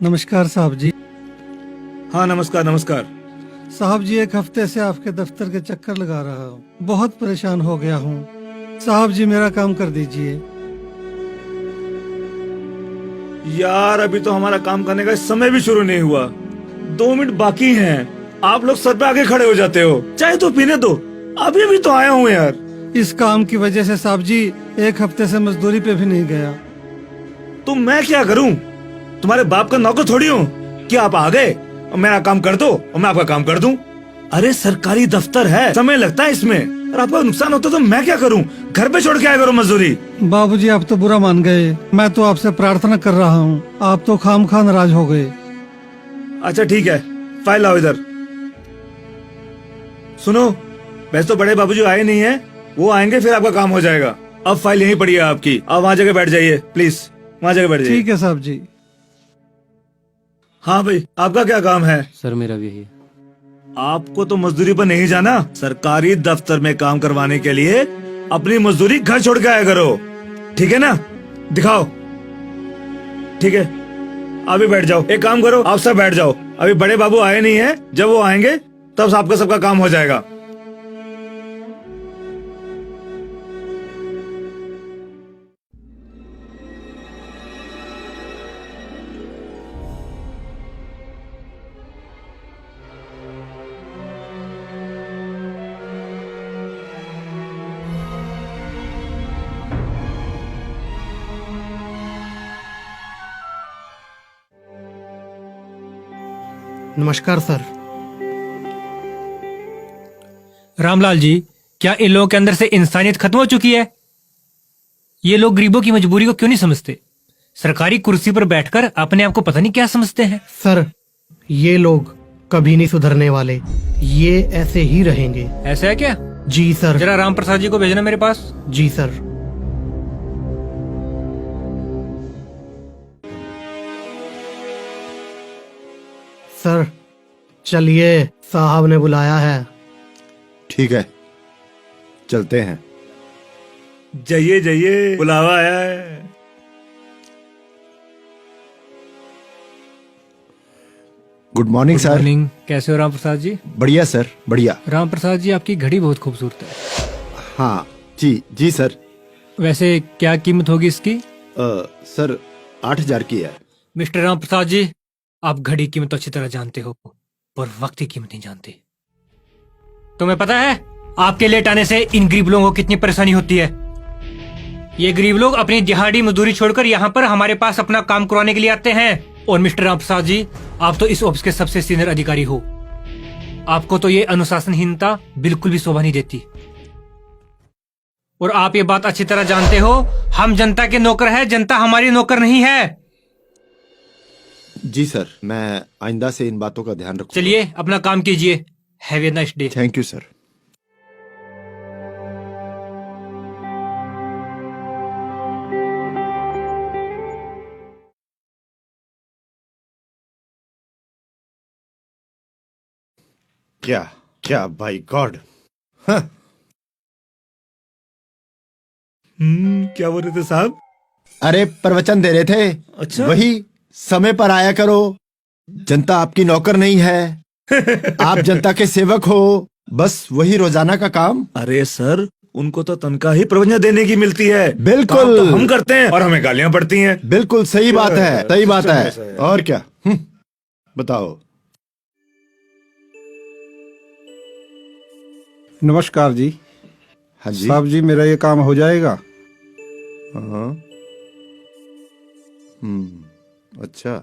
नमस्कार साहब जी। हाँ नमस्कार नमस्कार। साहब जी, एक हफ्ते से आपके दफ्तर के चक्कर लगा रहा हूँ, बहुत परेशान हो गया हूँ। साहब जी मेरा काम कर दीजिए। यार अभी तो हमारा काम करने का समय भी शुरू नहीं हुआ, 2 मिनट बाकी हैं। आप लोग सर पे आके खड़े हो जाते हो। चाय तो पीने दो, अभी भी तो आया हूँ यार। इस काम की वजह से साहब जी एक हफ्ते से मजदूरी पे भी नहीं गया। तो मैं क्या करूँ? तुम्हारे बाप का नौकर थोड़ी हूँ कि आप आ गए और मेरा काम कर दो और मैं आपका काम कर दूं। अरे सरकारी दफ्तर है, समय लगता है इसमें, और आपका नुकसान होता तो मैं क्या करूं? घर पे छोड़ के आया करो मजदूरी। बाबूजी आप तो बुरा मान गए, मैं तो आपसे प्रार्थना कर रहा हूँ, आप तो खामखा नाराज हो गए। अच्छा ठीक है, फाइल लाओ इधर। सुनो, वैसे तो बड़े बाबूजी आए नहीं है, वो आएंगे फिर आपका काम हो जाएगा। अब फाइल यहीं पड़ी है आपकी, आप वहाँ जगह बैठ जाइए प्लीज, वहाँ जगह बैठ जाइए। ठीक है साहब जी। हाँ भाई, आपका क्या काम है? सर मेरा भी यही है। आपको तो मजदूरी पर नहीं जाना, सरकारी दफ्तर में काम करवाने के लिए अपनी मजदूरी घर छोड़ के आया करो, ठीक है ना? दिखाओ। ठीक है, अभी बैठ जाओ। एक काम करो, आप सब बैठ जाओ, अभी बड़े बाबू आए नहीं है, जब वो आएंगे तब आपका सबका काम हो जाएगा। नमस्कार सर। रामलाल जी, क्या इन लोगों के अंदर से इंसानियत खत्म हो चुकी है? ये लोग गरीबों की मजबूरी को क्यों नहीं समझते? सरकारी कुर्सी पर बैठकर अपने आप को पता नहीं क्या समझते हैं। सर ये लोग कभी नहीं सुधरने वाले, ये ऐसे ही रहेंगे। ऐसा है क्या? जी सर। जरा राम प्रसाद जी को भेजना मेरे पास। जी सर। सर चलिए, साहब ने बुलाया है। ठीक है, चलते हैं। जाइए जाइए, बुलावा आया है। Good morning sir. मॉर्निंग। कैसे हो राम प्रसाद जी? बढ़िया सर, बढ़िया। राम प्रसाद जी, आपकी घड़ी बहुत खूबसूरत है। हाँ जी जी सर। वैसे क्या कीमत होगी इसकी? सर 8,000 की है। मिस्टर राम प्रसाद जी, आप घड़ी की कीमत तो अच्छी तरह जानते हो, पर वक्त की कीमत नहीं जानते। तुम्हें पता है आपके लेट आने से इन गरीब लोगों को कितनी परेशानी होती है? ये गरीब लोग अपनी दिहाड़ी मजदूरी छोड़कर यहाँ पर हमारे पास अपना काम करवाने के लिए आते हैं। और मिस्टर राम प्रसाद जी, आप तो इस ऑफिस के सबसे सीनियर अधिकारी हो, आपको तो ये अनुशासनहीनता बिल्कुल भी शोभा नहीं देती। और आप ये बात अच्छी तरह जानते हो, हम जनता के नौकर हैं, जनता हमारी नौकर नहीं है। जी सर, मैं आइंदा से इन बातों का ध्यान रखूंगा। चलिए अपना काम कीजिए। Have a nice day. Thank you sir. क्या क्या बाय गॉड। हाँ। क्या बोल रहे थे साहब? अरे प्रवचन दे रहे थे। अच्छा। वही, समय पर आया करो, जनता आपकी नौकर नहीं है, आप जनता के सेवक हो, बस वही रोजाना का काम। अरे सर, उनको तो तनख्वाह ही प्रवचन देने की मिलती है। बिल्कुल। काम तो हम करते हैं और हमें गालियां पड़ती हैं। बिल्कुल सही बात है, सही बात सिस्टम ऐसा है। है। और क्या? बताओ। नमस्कार जी। हाँ जी। साहब जी, मेरा ये काम हो जाएगा? हाँ। अच्छा।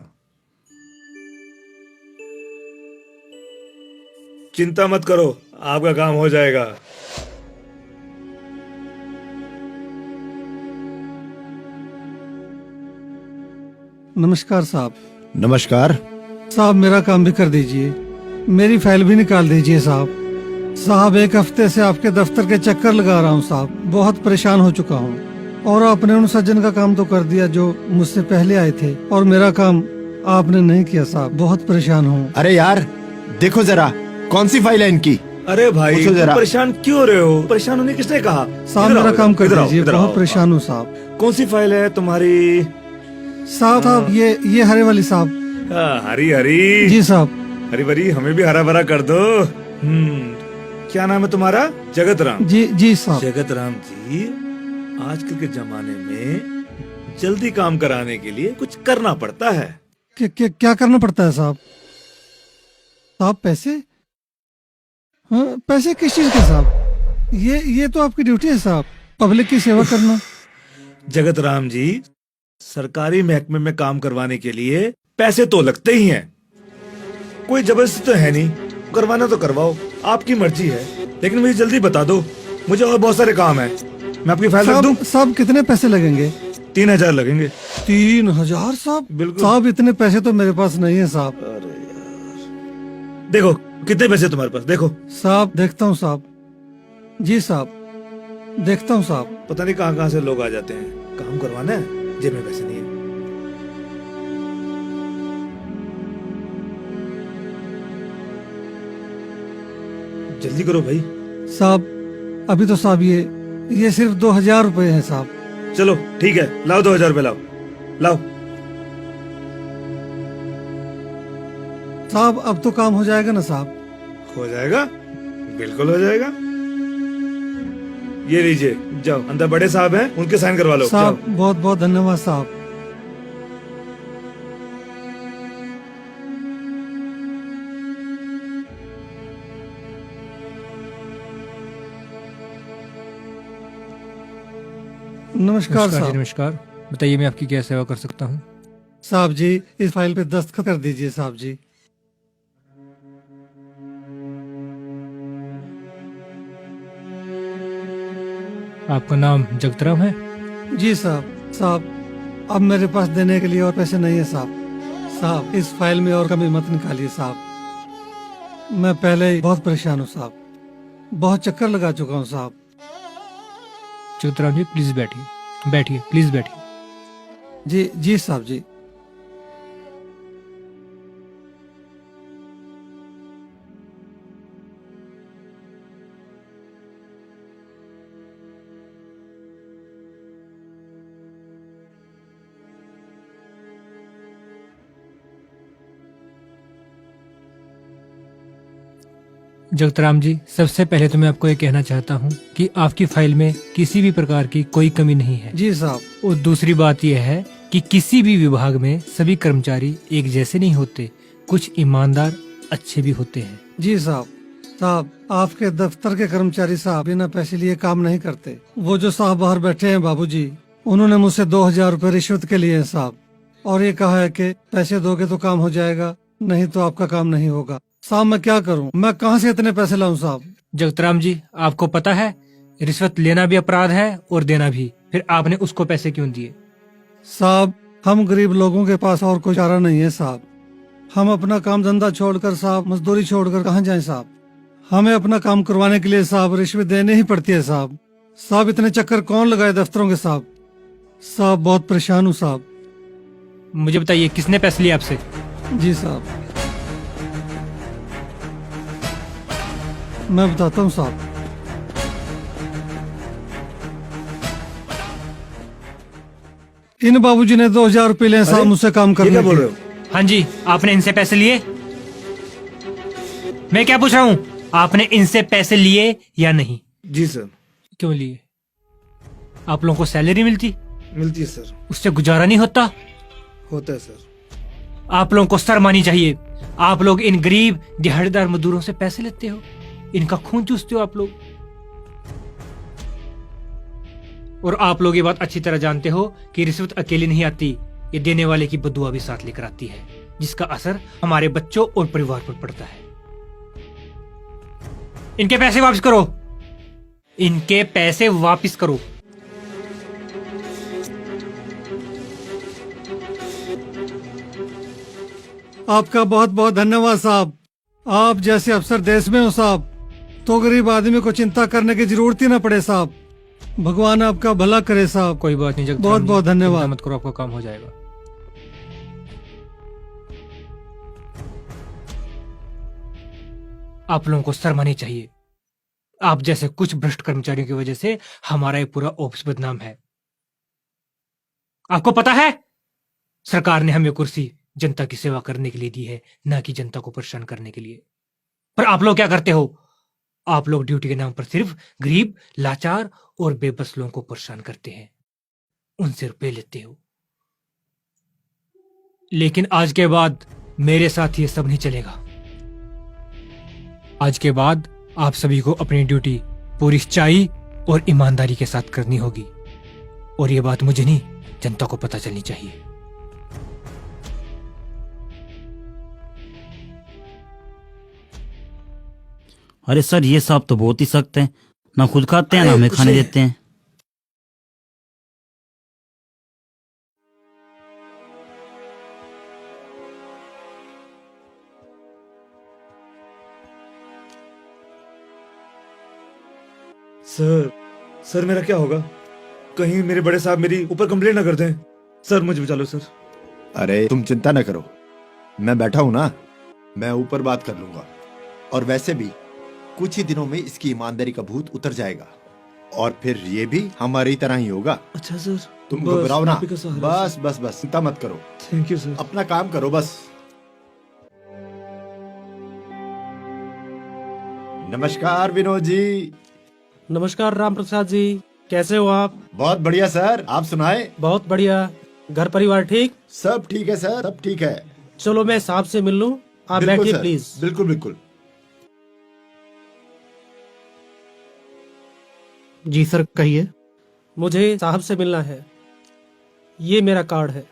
चिंता मत करो, आपका काम हो जाएगा। नमस्कार साहब। नमस्कार। साहब मेरा काम भी कर दीजिए, मेरी फाइल भी निकाल दीजिए साहब। साहब एक हफ्ते से आपके दफ्तर के चक्कर लगा रहा हूँ साहब, बहुत परेशान हो चुका हूँ। और आपने उन सज्जन का काम तो कर दिया जो मुझसे पहले आए थे, और मेरा काम आपने नहीं किया साहब, बहुत परेशान हूँ। अरे यार देखो जरा, कौन सी फाइल है इनकी? अरे भाई, पूछो जरा। परेशान क्यों हो रहे हो? परेशान होने किसने कहा? साहब इधर मेरा आओ, काम कर इधर आओ, दीजिए, इधर आओ। बहुत परेशान हूँ साहब। कौन सी फाइल है तुम्हारी? साहब ये हरे वाली साहब, हरी हरी जी साहब। हरी भरी हमें भी हरा भरा कर दो। क्या नाम है तुम्हारा? जगत राम। जी जी साहब। जगत राम जी, आजकल के जमाने में जल्दी काम कराने के लिए कुछ करना पड़ता है। क्या करना पड़ता है साहब? साहब पैसे? हाँ, पैसे किस चीज के साहब? ये तो आपकी ड्यूटी है साहब, पब्लिक की सेवा करना। जगत राम जी, सरकारी महकमे में काम करवाने के लिए पैसे तो लगते ही हैं। कोई जबरदस्ती तो है नहीं, करवाना तो करवाओ, आपकी मर्जी है। लेकिन मुझे जल्दी बता दो, मुझे और बहुत सारे काम है। मैं आपकी फाइल रख दूं? साहब कितने पैसे लगेंगे? 3000 लगेंगे। 3000 साहब? बिल्कुल साहब इतने पैसे तो मेरे पास नहीं है साहब। अरे यार, देखो कितने पैसे तुम्हारे पास, देखो। साहब देखता हूँ साहब। जी साहब देखता हूँ साहब। पता नहीं कहाँ कहाँ से लोग आ जाते हैं, काम करवाना है, जेब में पैसे नहीं है। जल्दी करो भाई। साहब अभी तो साहब ये सिर्फ 2000 रुपए है साहब। चलो ठीक है, लाओ 2000 रुपए, लाओ लाओ। साहब अब तो काम हो जाएगा ना साहब? हो जाएगा, बिल्कुल हो जाएगा। ये लीजिए, जाओ अंदर बड़े साहब हैं, उनके साइन करवा लो। साहब जाओ। बहुत बहुत धन्यवाद साहब। नमस्कार जी, साहब। नमस्कार। बताइए मैं आपकी क्या सेवा कर सकता हूँ? साहब जी इस फाइल पे दस्तखत कर दीजिए साहब जी। आपका नाम जगतराम है? जी साहब। साहब अब मेरे पास देने के लिए और पैसे नहीं है साहब। साहब इस फाइल में और कमी मत निकालिए साहब। मैं पहले ही बहुत परेशान हूँ साहब, बहुत चक्कर लगा चुका हूँ साहब। जगतराम जी प्लीज बैठिए, बैठिए प्लीज बैठिए। जी जी साहब जी। जगतराम जी, सबसे पहले तो मैं आपको ये कहना चाहता हूँ कि आपकी फाइल में किसी भी प्रकार की कोई कमी नहीं है। जी साहब। और दूसरी बात यह है कि किसी भी विभाग में सभी कर्मचारी एक जैसे नहीं होते, कुछ ईमानदार अच्छे भी होते हैं। जी साहब। साहब आपके दफ्तर के कर्मचारी साहब बिना पैसे लिए काम नहीं करते। वो जो साहब बाहर बैठे हैं बाबूजी, उन्होंने मुझसे 2000 रुपए रिश्वत के लिए हैं साहब, और ये कहा है कि पैसे दोगे तो काम हो जाएगा, नहीं तो आपका काम नहीं होगा। साहब मैं क्या करूं, मैं कहां से इतने पैसे लाऊं साहब? जगतराम जी, आपको पता है रिश्वत लेना भी अपराध है और देना भी, फिर आपने उसको पैसे क्यों दिए? साहब हम गरीब लोगों के पास और कोई चारा नहीं है साहब। हम अपना काम धंधा छोड़कर साहब, मजदूरी छोड़कर कहाँ जाएं साहब? हमें अपना काम करवाने के लिए साहब रिश्वत देने ही पड़ती है साहब। साहब इतने चक्कर कौन लगाए दफ्तरों के साहब? साहब बहुत परेशान हूँ साहब। मुझे बताइए किसने पैसे लिए आपसे? जी साहब मैं बताता हूँ साहब। इन बाबूजी ने 2000 रुपए लिए साहब अरे, मुझसे काम ये करने क्या बोल के। रहे हो? हाँ जी, आपने इनसे पैसे लिए? मैं क्या पूछ रहा हूँ, आपने इनसे पैसे लिए या नहीं? जी सर। क्यों लिए? आप लोगों को सैलरी मिलती, मिलती है सर। उससे गुजारा नहीं होता? होता है सर। आप लोगों को शर्म आनी चाहिए। आप लोग इन गरीब दिहाड़ीदार मजदूरों से पैसे लेते हो, इनका खून चूसते हो आप लोग। और आप लोग ये बात अच्छी तरह जानते हो कि रिश्वत अकेली नहीं आती, ये देने वाले की बदुआ भी साथ लेकर आती है, जिसका असर हमारे बच्चों और परिवार पर पड़ता है। इनके पैसे वापस करो, इनके पैसे वापस करो। आपका बहुत बहुत धन्यवाद साहब। आप जैसे अफसर देश में हो साहब, तो गरीब आदमी को चिंता करने की जरूरत ही ना पड़े साहब। भगवान आपका भला करे साहब। कोई बात नहीं जगत, बहुत बहुत धन्यवाद। चिंता मत करो, आपका काम हो जाएगा। आप लोगों को शर्म आनी चाहिए। आप जैसे कुछ भ्रष्ट कर्मचारियों की वजह से हमारा ये पूरा ऑफिस बदनाम है। आपको पता है सरकार ने हमें कुर्सी जनता की सेवा करने के लिए दी है, ना कि जनता को परेशान करने के लिए। पर आप लोग क्या करते हो? आप लोग ड्यूटी के नाम पर सिर्फ गरीब, लाचार और बेबस लोगों को परेशान करते हैं, उनसे रुपए लेते हो। लेकिन आज के बाद मेरे साथ ये सब नहीं चलेगा। आज के बाद आप सभी को अपनी ड्यूटी पूरी सच्चाई और ईमानदारी के साथ करनी होगी, और ये बात मुझे नहीं, जनता को पता चलनी चाहिए। अरे सर, ये साहब तो बहुत ही सख्त हैं, ना खुद खाते हैं ना अरे हमें कुछ खाने नहीं। देते हैं। सर, सर मेरा क्या होगा? कहीं मेरे बड़े साहब मेरी ऊपर कंप्लेंट ना कर दें। सर मुझे बचा लो सर। अरे तुम चिंता न करो, मैं बैठा हूं ना, मैं ऊपर बात कर लूंगा। और वैसे भी कुछ ही दिनों में इसकी ईमानदारी का भूत उतर जाएगा और फिर ये भी हमारी तरह ही होगा। अच्छा सर, तुम बस, घबराओ ना, आप ही का सहारा बस बस बस चिंता मत करो, सर। Thank you sir. अपना काम करो बस। नमस्कार विनोद जी। नमस्कार राम प्रसाद जी, कैसे हो आप? बहुत बढ़िया सर, आप सुनाए? बहुत बढ़िया। घर परिवार ठीक? सब ठीक है सर, सब ठीक है। चलो मैं साहब से मिल लूं, आप बिल्कुल बैठिए सर, प्लीज। बिल्कुल बिल्कुल। जी सर, कहिए। मुझे साहब से मिलना है, ये मेरा कार्ड है।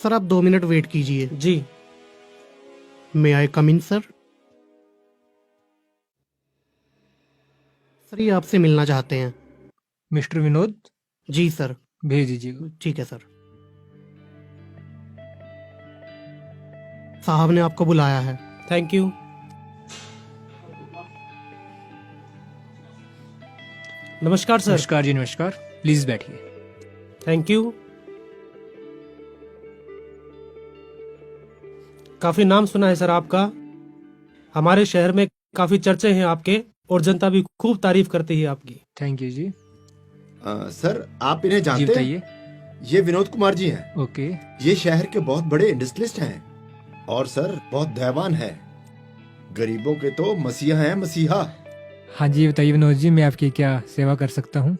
सर आप 2 मिनट वेट कीजिए। जी। मे I come in sir? Sir ये आपसे मिलना चाहते हैं। मिस्टर विनोद, जी सर। भेज दीजिएगा। ठीक है सर। साहब ने आपको बुलाया है। Thank you. नमस्कार सर। नमस्कार जी, नमस्कार। प्लीज बैठिए। Thank you. काफी नाम सुना है सर आपका, हमारे शहर में काफी चर्चे हैं आपके, और जनता भी खूब तारीफ करती है आपकी। Thank you ji. सर आप इन्हें जी जानते हैं? बताइए। ये विनोद कुमार जी हैं। ओके। ये शहर के बहुत बड़े इंडस्ट्रियलिस्ट हैं और सर बहुत दयावान है। गरीबों के तो मसीहा हैं, मसीहा। हाँ जी बताइए विनोद जी, मैं आपकी क्या सेवा कर सकता हूँ?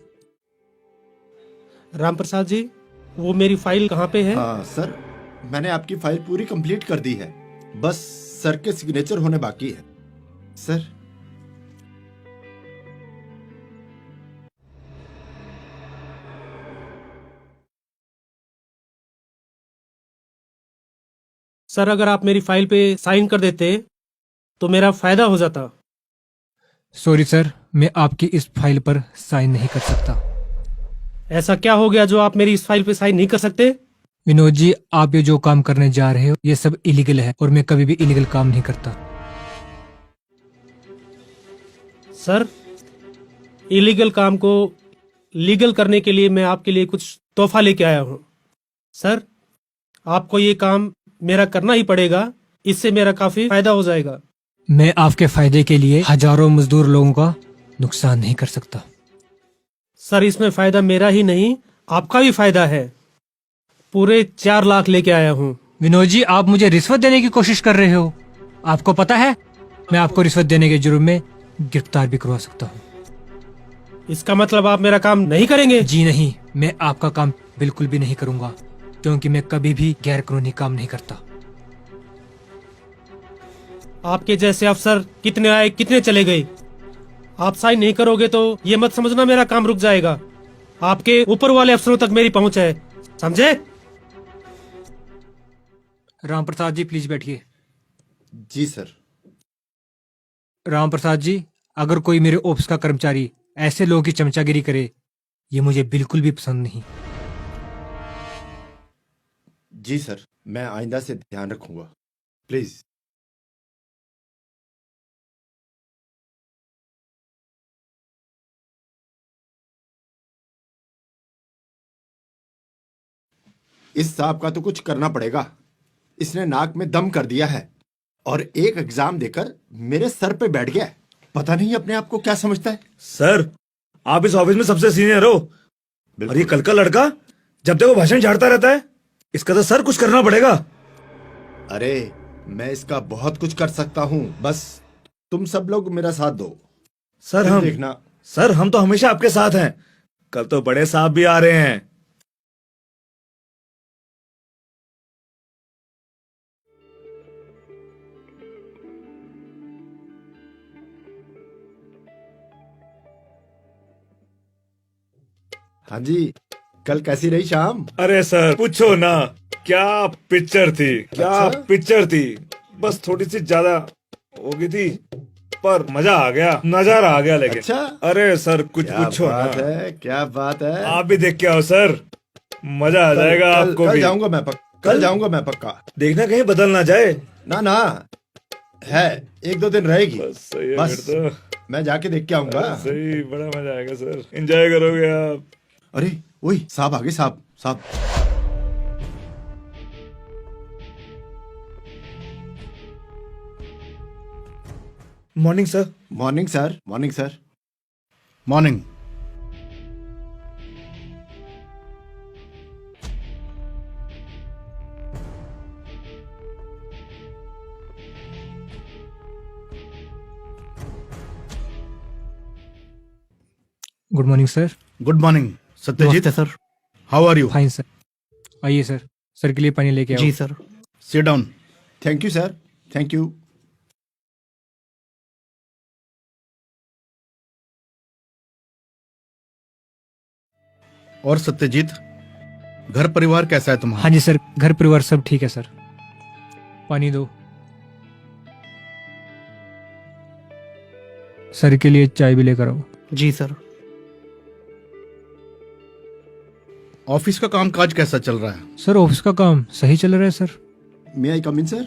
राम प्रसाद जी, वो मेरी फाइल कहाँ पे है? हाँ सर, मैंने आपकी फाइल पूरी कंप्लीट कर दी है, बस सर के सिग्नेचर होने बाकी है। सर सर अगर आप मेरी फाइल पे साइन कर देते तो मेरा फायदा हो जाता। सॉरी सर, मैं आपकी इस फाइल पर साइन नहीं कर सकता। ऐसा क्या हो गया जो आप मेरी इस फाइल पे साइन नहीं कर सकते? विनोद जी, आप ये जो काम करने जा रहे हो ये सब इलीगल है, और मैं कभी भी इलीगल काम नहीं करता। सर, इलीगल काम को लीगल करने के लिए मैं आपके लिए कुछ तोहफा लेके आया हूँ। सर, आपको ये काम मेरा करना ही पड़ेगा, इससे मेरा काफी फायदा हो जाएगा। मैं आपके फायदे के लिए हजारों मजदूर लोगों का नुकसान नहीं कर सकता। सर, इसमें फायदा मेरा ही नहीं, आपका भी फायदा है। पूरे 4 लाख लेके आया हूँ। विनोद जी, आप मुझे रिश्वत देने की कोशिश कर रहे हो। आपको पता है मैं आपको रिश्वत देने के जुर्म में गिरफ्तार भी करवा सकता हूँ। इसका मतलब आप मेरा काम नहीं करेंगे? जी नहीं, मैं आपका काम बिल्कुल भी नहीं करूंगा, क्योंकि मैं कभी भी गैर कानूनी काम नहीं करता। आपके जैसे अफसर कितने आए कितने चले गए, आप साइन नहीं करोगे तो ये मत समझना मेरा काम रुक जाएगा। आपके ऊपर वाले अफसरों तक मेरी पहुंच है, समझे? राम प्रसाद जी प्लीज बैठिए। जी सर। राम प्रसाद जी, अगर कोई मेरे ऑफिस का कर्मचारी ऐसे लोगों की चमचागिरी करे, ये मुझे बिल्कुल भी पसंद नहीं। जी सर, मैं आइंदा से ध्यान रखूंगा, प्लीज। इस साहब का तो कुछ करना पड़ेगा। इसने नाक में दम कर दिया है और एक एग्जाम देकर मेरे सर पे बैठ गया। पता नहीं अपने आप को क्या समझता है। सर, आप इस ऑफिस में सबसे सीनियर हो, और ये कल का लड़का जब तक वो भाषण झाड़ता रहता है, इसका तो सर कुछ करना पड़ेगा। अरे मैं इसका बहुत कुछ कर सकता हूँ, बस तुम सब लोग मेरा साथ दो। सर फिर हम देखना। सर हम तो हमेशा आपके साथ हैं। कल तो बड़े साहब भी आ रहे हैं। हाँ जी, कल कैसी रही शाम? अरे सर पूछो ना, क्या पिक्चर थी, क्या अच्छा? पिक्चर थी। बस थोड़ी सी ज्यादा हो गई थी, पर मजा आ गया, नजारा आ गया। लेकिन अच्छा? अरे सर कुछ क्या पूछो बात ना। है, क्या बात है। आप भी देख के आओ सर, मजा आ जाएगा आपको कल भी। जाऊंगा मैं कल जाऊंगा मैं पक्का। देखना कहीं बदल ना जाए। ना ना, है 1-2 दिन रहेगी। बस सही है बस फिर तो। मैं जाके देख के आऊंगा। सही, बड़ा मजा आएगा सर, एंजॉय करोगे आप। अरे वही साहब आगे, साहब साहब। Morning sir. Morning sir, morning sir. Morning. Good morning sir. Good morning Satyajit. नमस्ते sir. How are you? Fine sir. आइए सर के लिए पानी लेके आओ। जी sir. Sit down. Thank you sir, thank you. और सत्यजीत, घर परिवार कैसा है तुम्हारा? हाँ जी सर, घर परिवार सब ठीक है सर। पानी दो। सर के लिए चाय भी लेकर आओ। जी सर। ऑफिस का काम काज कैसा चल रहा है? सर ऑफिस का काम सही चल रहा है sir. May I come in sir?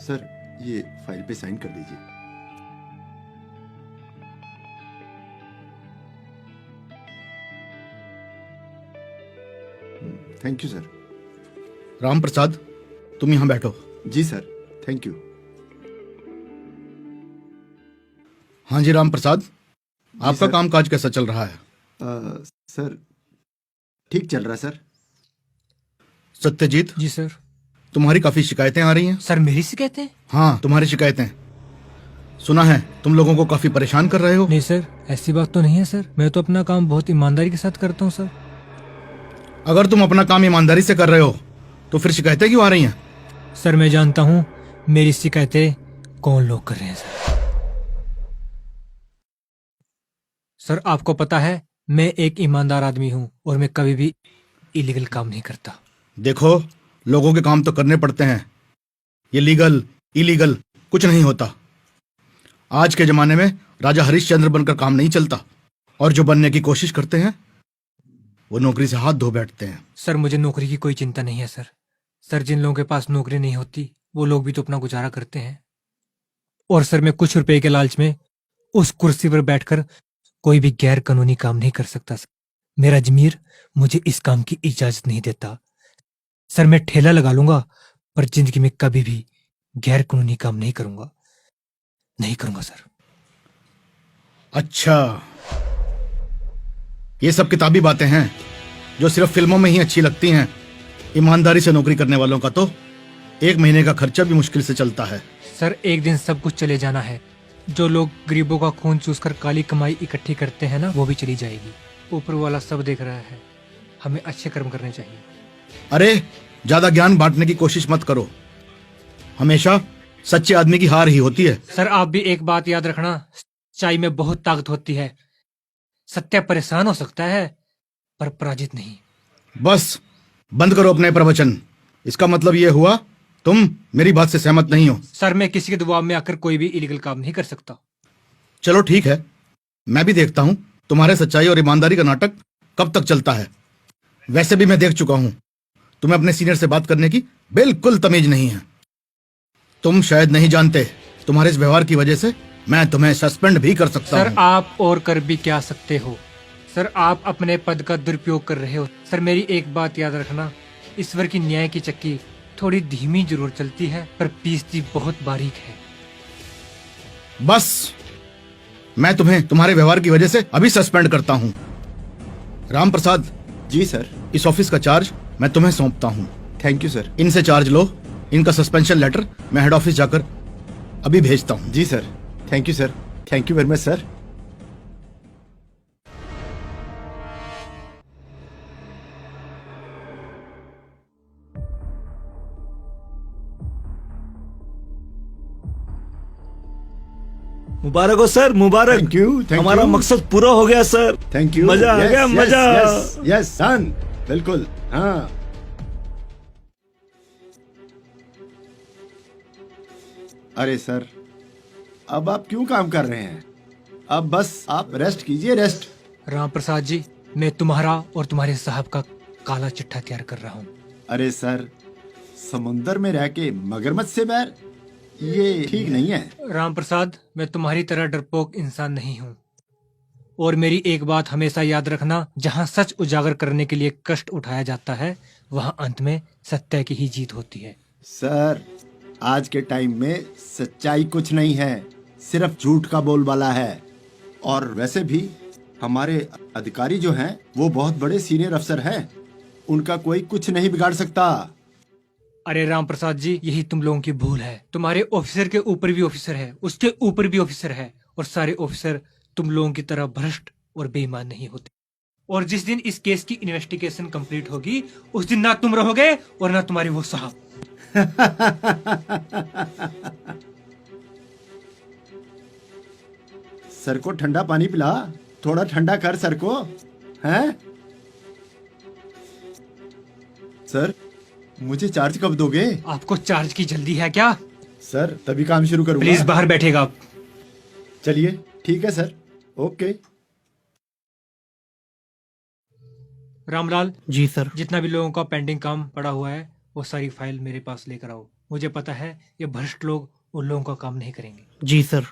Sir ये फाइल पे साइन कर दीजिए। Thank you sir. Ram Prasad, तुम यहाँ बैठो। जी सर, थैंक यू। हाँ जी राम प्रसाद, आपका सर। काम काज कैसा चल रहा है? सर ठीक चल रहा है सर। सत्यजीत, जी सर। तुम्हारी काफी शिकायतें आ रही हैं। सर मेरी शिकायतें? हाँ, तुम्हारी शिकायतें। सुना है तुम लोगों को काफी परेशान कर रहे हो। नहीं सर, ऐसी बात तो नहीं है सर। मैं तो अपना काम बहुत ईमानदारी के साथ करता हूँ सर। अगर तुम अपना काम ईमानदारी से कर रहे हो तो फिर शिकायतें क्यों आ रही हैं? सर मैं जानता हूँ मेरी शिकायतें कौन लोग कर रहे हैं सर। सर आपको पता है मैं एक ईमानदार आदमी हूँ और मैं कभी भी इलीगल काम नहीं करता। देखो, लोगों के काम तो करने पड़ते हैं, ये लीगल इलीगल कुछ नहीं होता। आज के जमाने में राजा हरिश्चंद्र बनकर काम नहीं चलता, और जो बनने की कोशिश करते हैं वो नौकरी से हाथ धो बैठते हैं। सर मुझे नौकरी की कोई चिंता नहीं है सर। सर जिन लोगों के पास नौकरी नहीं होती वो लोग भी तो अपना गुजारा करते हैं। और सर मैं कुछ रुपए के लालच में उस कुर्सी पर बैठकर कोई भी गैर कानूनी काम नहीं कर सकता सर। मेरा जमीर मुझे इस काम की इजाजत नहीं देता। सर मैं ठेला लगा लूंगा पर जिंदगी में कभी भी गैर कानूनी काम नहीं करूंगा, नहीं करूंगा सर। अच्छा, ये सब किताबी बातें हैं जो सिर्फ फिल्मों में ही अच्छी लगती हैं। ईमानदारी से नौकरी करने वालों का तो 1 महीने का खर्चा भी मुश्किल से चलता है। सर एक दिन सब कुछ चले जाना है। जो लोग गरीबों का खून चूसकर काली कमाई इकट्ठी करते हैं ना, वो भी चली जाएगी। ऊपर वाला सब देख रहा है। हमें अच्छे कर्म करने चाहिए। अरे, ज्यादा ज्ञान बांटने की कोशिश मत करो। हमेशा सच्चे आदमी की हार ही होती है। सर आप भी एक बात याद रखना, सच्चाई में बहुत ताकत होती है। सत्य परेशान हो सकता है पर पराजित नहीं। बस बंद करो अपने प्रवचन। इसका मतलब यह हुआ तुम मेरी बात से सहमत नहीं हो। सर मैं किसी के दबाव में आकर कोई भी इलीगल काम नहीं कर सकता। चलो ठीक है, मैं भी देखता हूं तुम्हारे सच्चाई और ईमानदारी का नाटक कब तक चलता है। वैसे भी मैं देख चुका हूं तुम्हें अपने सीनियर से बात करने की बिल्कुल तमीज नहीं है। तुम शायद नहीं जानते, तुम्हारे इस व्यवहार की वजह से मैं तुम्हें सस्पेंड भी कर सकता सर हूं। आप और कर भी क्या सकते हो। सर आप अपने पद का दुरुपयोग कर रहे हो। सर मेरी एक बात याद रखना, ईश्वर की न्याय की चक्की थोड़ी धीमी जरूर चलती है पर पीसती बहुत बारीक है। बस मैं तुम्हें तुम्हारे व्यवहार की वजह से अभी सस्पेंड करता हूं। राम प्रसाद, जी सर। इस ऑफिस का चार्ज मैं तुम्हें सौंपता हूं। थैंक यू सर। इनसे चार्ज लो। इनका सस्पेंशन लेटर मैं हेड ऑफिस जाकर अभी भेजता हूँ। जी sir, thank you sir, thank you very much sir. मुबारक हो सर, मुबारक। थैंक यू, थैंक हमारा यू। मकसद पूरा हो गया सर। Thank you. मजा आ गया, मजा। यस सन, बिल्कुल। हाँ, अरे सर, अब आप क्यों काम कर रहे हैं? अब बस आप रेस्ट कीजिए, रेस्ट। राम प्रसाद जी, मैं तुम्हारा और तुम्हारे साहब का काला चिट्ठा तैयार कर रहा हूँ। अरे सर, समुंदर में रह के मगरमच्छ से बैर, ये ठीक नहीं है। राम प्रसाद, मैं तुम्हारी तरह डरपोक इंसान नहीं हूँ। और मेरी एक बात हमेशा याद रखना, जहाँ सच उजागर करने के लिए कष्ट उठाया जाता है, वहाँ अंत में सत्य की ही जीत होती है। सर, आज के टाइम में सच्चाई कुछ नहीं है, सिर्फ झूठ का बोलबाला है। और वैसे भी हमारे अधिकारी जो हैं, वो बहुत बड़े सीनियर अफसर हैं, उनका कोई कुछ नहीं बिगाड़ सकता। अरे राम प्रसाद जी, यही तुम लोगों की भूल है। तुम्हारे ऑफिसर के ऊपर भी ऑफिसर है, उसके ऊपर भी ऑफिसर है, और सारे ऑफिसर तुम लोगों की तरह भ्रष्ट और बेईमान नहीं होते। और जिस दिन इस केस की इन्वेस्टिगेशन कंप्लीट होगी, उस दिन ना तुम रहोगे और ना तुम्हारे वो साहब। सर को ठंडा पानी पिला, थोड़ा ठंडा कर सर को, हैं? सर, मुझे चार्ज कब दोगे? आपको चार्ज की जल्दी है क्या? सर, तभी काम शुरू करूंगा। प्लीज बाहर बैठेगा आप। चलिए, ठीक है sir, okay. Ramlal ji sir. जितना भी लोगों का पेंडिंग काम पड़ा हुआ है, वो सारी फाइल मेरे पास लेकर आओ। मुझे पता है ये भ्रष्ट लोग उन लोगों का काम नहीं करेंगे। जी सर।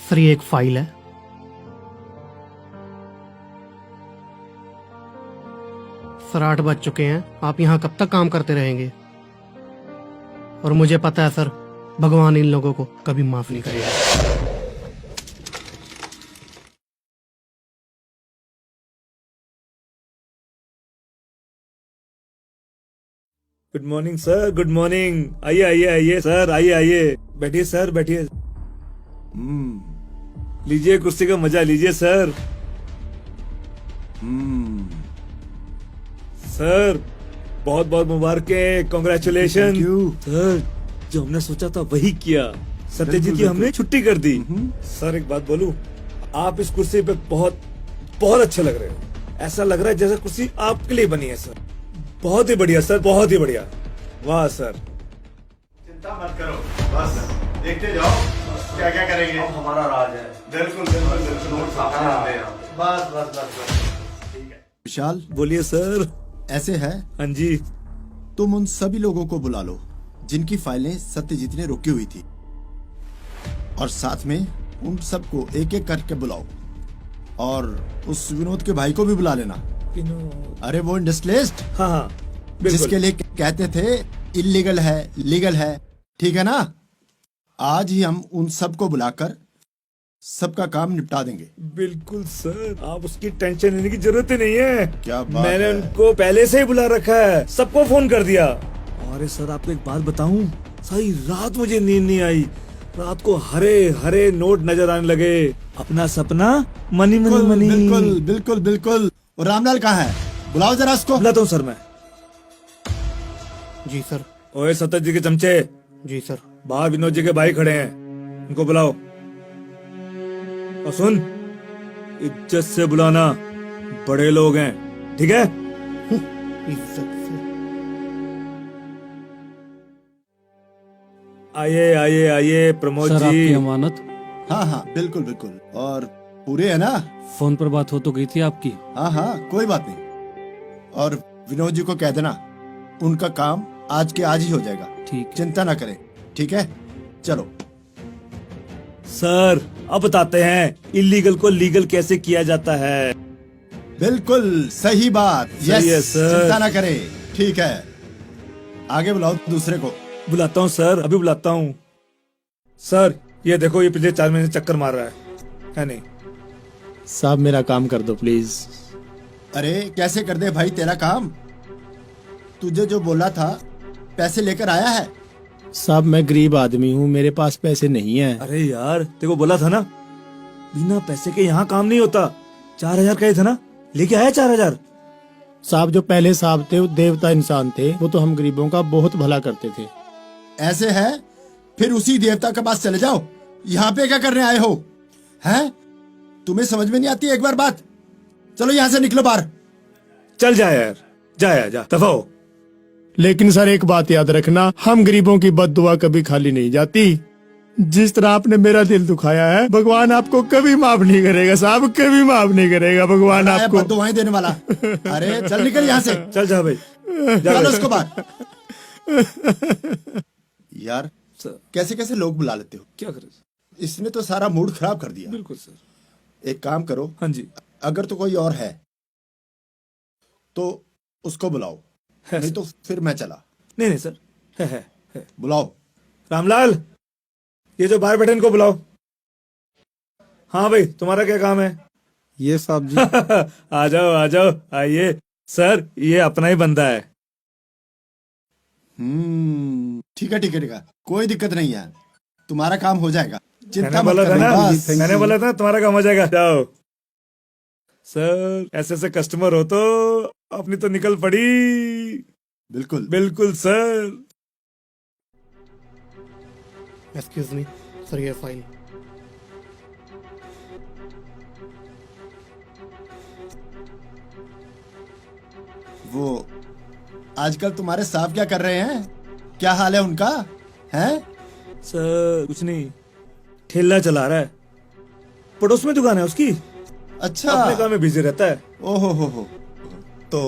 सर, ये एक फाइल है। सर, 8 बज चुके हैं। आप यहाँ कब तक काम करते रहेंगे? और मुझे पता है सर, भगवान इन लोगों को कभी माफ नहीं करेगा। Good morning sir, good morning. आइए आइए आइए सर, आइए आइए, बैठिए सर, बैठिए। लीजिए कुर्सी का मजा लीजिए सर। सर, बहुत बहुत मुबारकें, कॉन्ग्रेचुलेशन। Thank you. सर, जो हमने सोचा था वही किया। सत्यजीत की हमने छुट्टी कर दी। सर, एक बात बोलूं, आप इस कुर्सी पे बहुत बहुत अच्छे लग रहे हो। ऐसा लग रहा है जैसे कुर्सी आपके लिए बनी है सर। बहुत ही बढ़िया सर, बहुत ही बढ़िया। वाह सर। चिंता मत करो, बस देखते जाओ क्या क्या करेंगे। हमारा राज है। बिल्कुल बिल्कुल बिल्कुल, बस बस बस। विशाल, बोलिए सर। ऐसे है, हाँ जी। तुम उन सभी लोगों को बुला लो जिनकी फाइलें सत्यजीत ने रोकी हुई थी, और साथ में उन सबको एक एक करके बुलाओ। और उस विनोद के भाई को भी बुला लेना। अरे वो इंडस्ट्रियलिस्ट, हाँ हाँ, बिल्कुल। जिसके लिए कहते थे इलीगल है, लीगल है, ठीक है ना? आज ही हम उन सबको बुलाकर सबका काम निपटा देंगे। बिल्कुल सर, आप उसकी टेंशन लेने की जरूरत ही नहीं है। क्या बात मैंने है। उनको पहले से ही बुला रखा है, सबको फोन कर दिया। अरे सर, आपको एक बात बताऊं, सारी रात मुझे नींद नहीं आई। रात को हरे हरे नोट नजर आने लगे। अपना सपना मनी मनी बिल्कुल मनी। बिल्कुल बिल्कुल बिल्कुल। और रामलाल कहाँ है? बुलाओ जरा उसको। बुलाता हूँ सर मैं। जी सर। ओए सत्यजीत के चमचे, जी सर। बाहर विनोद जी के भाई खड़े हैं, उनको बुलाओ। और सुन, इज्जत से बुलाना, बड़े लोग हैं, ठीक है? इज्जत से। आइए आइए आइए प्रमोद सर आपकी जी। अमानत हाँ हाँ बिल्कुल बिल्कुल। और पूरे है ना? फोन पर बात हो तो गई थी आपकी। हाँ हाँ कोई बात नहीं। और विनोद जी को कह देना, उनका काम आज के आज ही हो जाएगा। ठीक। चिंता ना करें, ठीक है? चलो। सर अब बताते हैं इलीगल को लीगल कैसे किया जाता है। बिल्कुल सही बात। सही है, सर। चिंता ना करें, ठीक है। आगे बुलाओ दूसरे को। बुलाता हूँ सर, अभी बुलाता हूँ। सर ये देखो, ये पिछले 4 महीने से चक्कर मार रहा है नहीं? साहब मेरा काम कर दो प्लीज। अरे कैसे कर दे भाई तेरा काम? तुझे जो बोला था पैसे लेकर आया है? साहब मैं गरीब आदमी हूँ, मेरे पास पैसे नहीं है। अरे यार तेको बोला था ना, बिना पैसे के यहाँ काम नहीं होता। 4000 का ही था ना, लेके आया 4000। साहब जो पहले साहब थे वो देवता इंसान थे, वो तो हम गरीबों का बहुत भला करते थे। ऐसे है फिर उसी देवता के पास चले जाओ। यहाँ पे क्या करने आए हो? हैं? तुम्हें समझ में नहीं आती एक बार बात? चलो यहाँ से निकलो बाहर। चल जा यार, जा दफा हो। लेकिन सर एक बात याद रखना, हम गरीबों की बद्दुआ कभी खाली नहीं जाती। जिस तरह आपने मेरा दिल दुखाया है, भगवान आपको कभी माफ नहीं करेगा साहब, कभी माफ नहीं करेगा भगवान आया आपको। बद्दुआएं देने वाला। अरे चल निकल यहाँ से। चल जा भाई, जा चलो भाई। उसको बाहर। यार कैसे कैसे लोग बुला लेते हो? क्या करे? इसने तो सारा मूड खराब कर दिया। बिल्कुल सर। एक काम करो, हाँ जी। अगर तो कोई और है तो उसको बुलाओ, है नहीं सर। तो फिर मैं चला। नहीं सर, है। बुलाओ। रामलाल, ये जो बाहर बैठे इनको बुलाओ। हाँ भाई, तुम्हारा क्या काम है? ये साहब जी। आ जाओ आइए। सर ये अपना ही बंदा है। ठीक है, कोई दिक्कत नहीं है, तुम्हारा काम हो जाएगा, चिंता मैंने मत बोला था करो। ना, बस। मैंने बोला था तुम्हारा काम हो जाएगा। जाओ सर, ऐसे कस्टमर हो तो अपनी तो निकल पड़ी। बिल्कुल बिल्कुल सर। एक्सक्यूज मी सर, ये फाइल। वो आजकल तुम्हारे साहब क्या कर रहे हैं? क्या हाल है उनका? हैं? सर कुछ नहीं, ठेला चला रहा है, पड़ोस में दुकान है उसकी। अच्छा। अपने काम में बिजी रहता है। ओहो हो। तो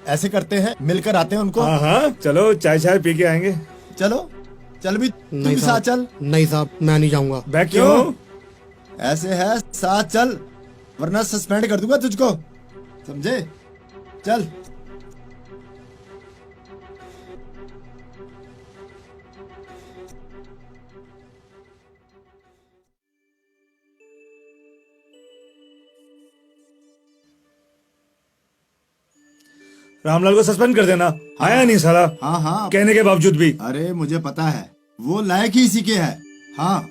ऐसे करते हैं, मिलकर आते हैं उनको। हाँ चलो, चाय पी के आएंगे। चलो चल भी, तू नहीं भी साथ चल। साहब, नहीं साहब मैं नहीं जाऊंगा। बैग क्यों? ऐसे है, साथ चल वरना सस्पेंड कर दूंगा तुझको, समझे? चल। रामलाल को सस्पेंड कर देना। आया नहीं साला, हाँ हाँ, कहने के बावजूद भी। अरे मुझे पता है, वो लायक ही इसी के है। हाँ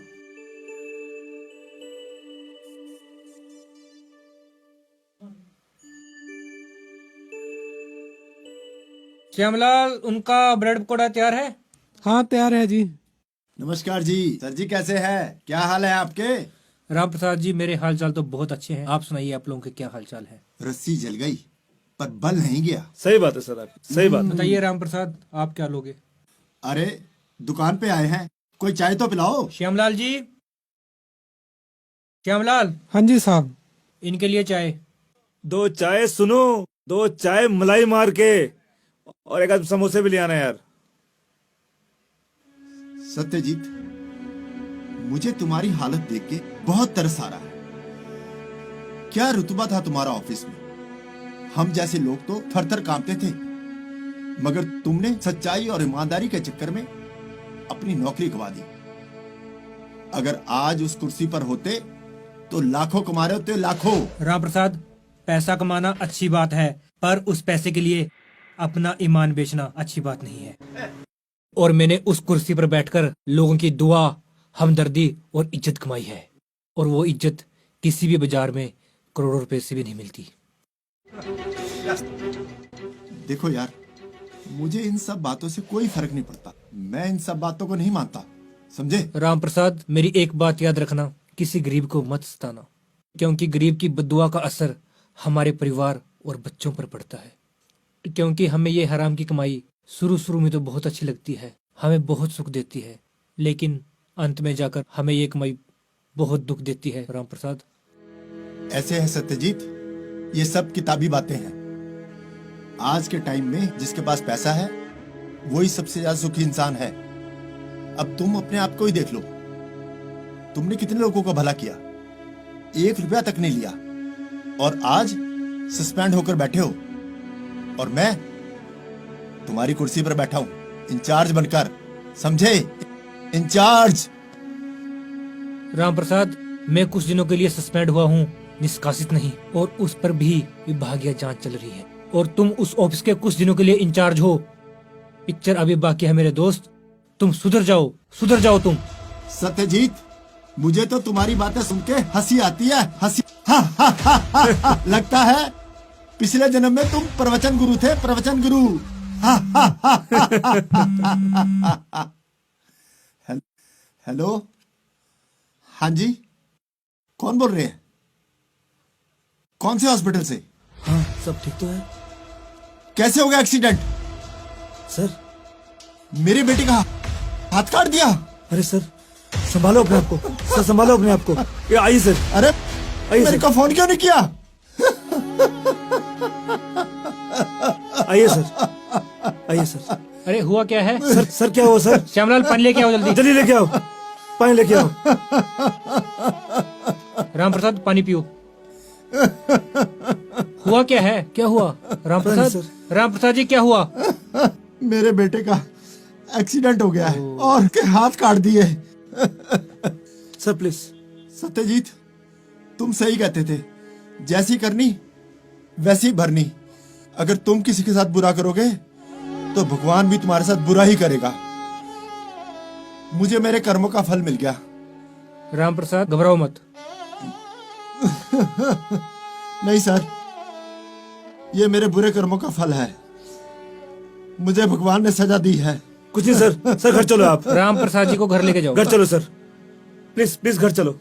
श्यामलाल, उनका ब्रेड पकौड़ा तैयार है? हाँ तैयार है जी। नमस्कार जी। सर जी कैसे है? क्या हाल है आपके? राम प्रसाद जी, मेरे हाल चाल तो बहुत अच्छे हैं। आप सुनाइए, आप लोगों के क्या हाल चाल है? रस्सी जल गई पर बल नहीं गया। सही बात है सर, आपकी सही बात है। बताइए राम प्रसाद, आप क्या लोगे? अरे दुकान पे आए हैं, कोई चाय तो पिलाओ। श्यामलाल जी, श्यामलाल, हाँ जी साहब। इनके लिए चाय। 2 चाय सुनो, 2 चाय मलाई मार के, और एक आध समोसे भी ले आना यार। सत्यजीत, मुझे तुम्हारी हालत देख के बहुत तरस आ रहा है। क्या रुतबा था तुम्हारा ऑफिस में? हम जैसे लोग तो थर-थर कांपते थे, मगर तुमने सच्चाई और ईमानदारी के चक्कर में अपनी नौकरी गवा दी। अगर आज उस कुर्सी पर होते तो लाखों कमा रहे होते, लाखों। राम प्रसाद, पैसा कमाना अच्छी बात है, पर उस पैसे के लिए अपना ईमान बेचना अच्छी बात नहीं है। और मैंने उस कुर्सी पर बैठकर लोगों की दुआ, हमदर्दी और इज्जत कमाई है, और वो इज्जत किसी भी बाजार में करोड़ों रुपए से भी नहीं मिलती। देखो यार, मुझे इन सब बातों से कोई फर्क नहीं पड़ता। मैं इन सब बातों को नहीं मानता, समझे? राम प्रसाद, मेरी एक बात याद रखना, किसी गरीब को मत सताना, क्योंकि गरीब की बद्दुआ का असर हमारे परिवार और बच्चों पर पड़ता है। क्योंकि हमें ये हराम की कमाई शुरू में तो बहुत अच्छी लगती है, हमें बहुत सुख देती है, लेकिन अंत में जाकर हमें ये कमाई बहुत दुख देती है। राम प्रसाद, ऐसे है सत्यजीत, ये सब किताबी बातें हैं। आज के टाइम में जिसके पास पैसा है वही सबसे ज्यादा सुखी इंसान है। अब तुम अपने आप को ही देख लो, तुमने कितने लोगों का भला किया, 1 रुपया तक नहीं लिया, और आज सस्पेंड होकर बैठे हो, और मैं तुम्हारी कुर्सी पर बैठा हूं इंचार्ज बनकर, समझे? इंचार्ज। राम प्रसाद, मैं कुछ दिनों के लिए सस्पेंड हुआ हूँ, निष्कासित नहीं, और उस पर भी विभागीय जांच चल रही है, और तुम उस ऑफिस के कुछ दिनों के लिए इंचार्ज हो। पिक्चर अभी बाकी है मेरे दोस्त, तुम सुधर जाओ तुम। सत्यजीत, मुझे तो तुम्हारी बातें सुन के हंसी आती है, हंसी। लगता है पिछले जन्म में तुम प्रवचन गुरु थे, प्रवचन गुरु। हेलो, हाँ जी, कौन बोल रहे हैं? कौन से हॉस्पिटल से? हाँ, सब ठीक तो है कैसे हो गया एक्सीडेंट? सर। मेरी बेटी का हाथ काट दिया। अरे सर, संभालो अपने आप को सर, संभालो अपने आप को। ये आइए सर। अरे आइए मेरे सर। को फोन क्यों नहीं किया? आइए सर, आइए सर। अरे हुआ क्या है? सर क्या हुआ सर? श्यामलाल, पानी लेके आओ जल्दी। जल्दी लेके आओ, पानी लेके आओ। राम प्रसाद, पानी पियो। हुआ क्या है? क्या हुआ राम प्रसाद? राम प्रसाद जी, क्या हुआ? मेरे बेटे का एक्सीडेंट हो गया है और के हाथ काट दिए। Sir please. सत्यजीत, तुम सही कहते थे, जैसी करनी वैसी भरनी। अगर तुम किसी के साथ बुरा करोगे तो भगवान भी तुम्हारे साथ बुरा ही करेगा। मुझे मेरे कर्मों का फल मिल गया। राम प्रसाद, घबराओ मत। नहीं सर, ये मेरे बुरे कर्मों का फल है। मुझे भगवान ने सजा दी है। कुछ नहीं सर, सर घर चलो आप। राम प्रसाद जी को घर लेके जाओ। घर चलो सर, प्लीज प्लीज घर चलो।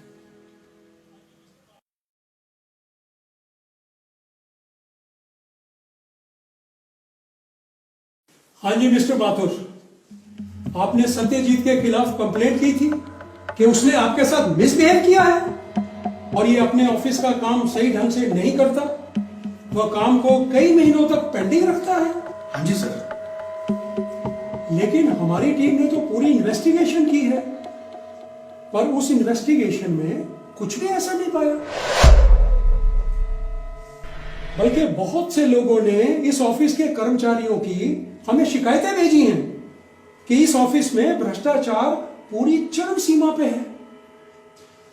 हाँ जी मिस्टर माथुर, आपने सत्यजीत के खिलाफ कंप्लेंट की थी कि उसने आपके साथ मिसबिहेव किया है और ये अपने ऑफिस का काम सही ढंग से नहीं करता, वह काम को कई महीनों तक पेंडिंग रखता है। हाँ जी सर। लेकिन हमारी टीम ने तो पूरी इन्वेस्टिगेशन की है, पर उस इन्वेस्टिगेशन में कुछ भी ऐसा नहीं पाया। बल्कि बहुत से लोगों ने इस ऑफिस के कर्मचारियों की हमें शिकायतें भेजी हैं कि इस ऑफिस में भ्रष्टाचार पूरी चरम सीमा पे है,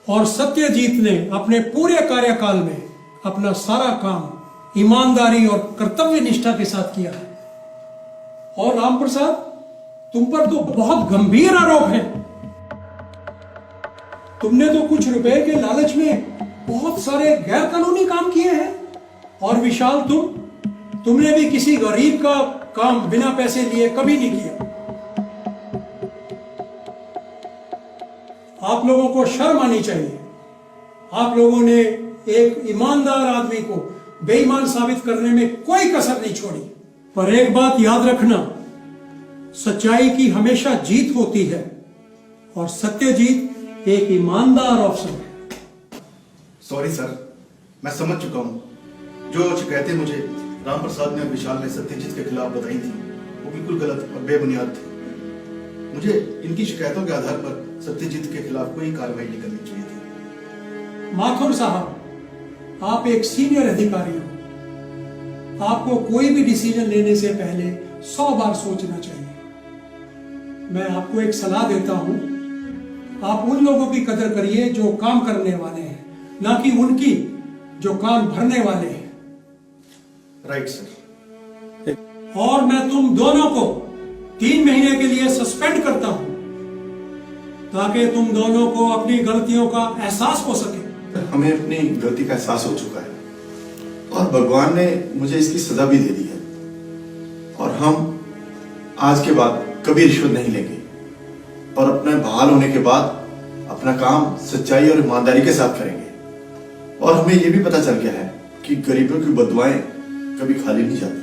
और सत्यजीत ने अपने पूरे कार्यकाल में अपना सारा काम ईमानदारी और कर्तव्य निष्ठा के साथ किया है। और राम प्रसाद, तुम पर तो बहुत गंभीर आरोप है। तुमने तो कुछ रुपए के लालच में बहुत सारे गैर कानूनी काम किए हैं, और विशाल, तुमने भी किसी गरीब का काम बिना पैसे लिए कभी नहीं किया। आप लोगों को शर्म आनी चाहिए। आप लोगों ने एक ईमानदार आदमी को बेईमान साबित करने में कोई कसर नहीं छोड़ी। पर एक बात याद रखना, सच्चाई की हमेशा जीत होती है, और सत्यजीत एक ईमानदार अफसर है। सॉरी सर, मैं समझ चुका हूँ। जो शिकायतें मुझे राम प्रसाद ने और विशाल ने सत्यजीत के खिलाफ बताई थी वो बिल्कुल गलत और बेबुनियाद थी। मुझे इनकी शिकायतों के आधार पर सत्यजीत के खिलाफ कोई कार्रवाई नहीं करनी चाहिए थी। माथुर साहब, आप एक सीनियर अधिकारी हो, आपको कोई भी डिसीजन लेने से पहले 100 बार सोचना चाहिए। मैं आपको एक सलाह देता हूं, आप उन लोगों की कदर करिए जो काम करने वाले हैं, ना कि उनकी जो काम भरने वाले हैं। Right sir. और मैं तुम दोनों को 3 महीने के लिए सस्पेंड करता हूं, ताकि तुम दोनों को अपनी गलतियों का एहसास हो सके। हमें अपनी गलती का एहसास हो चुका है और भगवान ने मुझे इसकी सजा भी दे दी है, और हम आज के बाद कभी रिश्वत नहीं लेंगे और अपने इसमें बहाल होने के बाद अपना काम सच्चाई और ईमानदारी के साथ करेंगे। और हमें ये भी पता चल गया है कि गरीबों की बदुआएं कभी खाली नहीं जाती।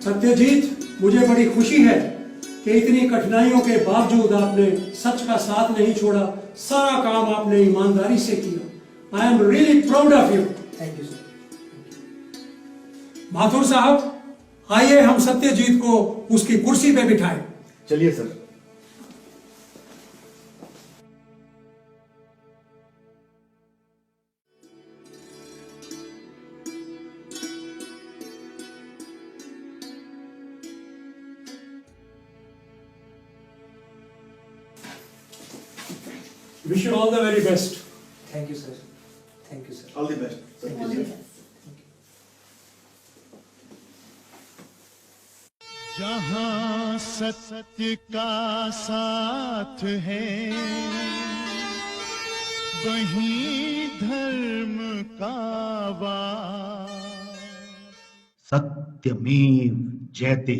सत्यजीत, मुझे बड़ी खुशी है कि इतनी कठिनाइयों के बावजूद आपने सच का साथ नहीं छोड़ा, सारा काम आपने ईमानदारी से किया। I am really proud of you. Thank you sir. Mathur साहब, आइए हम सत्यजीत को उसकी कुर्सी पे बिठाएं। चलिए sir. Wish you all the very best. Thank you sir, thank you sir. All the best. जहाँ सत्य का साथ है वहीं धर्म का वास। सत्यमेव जयते।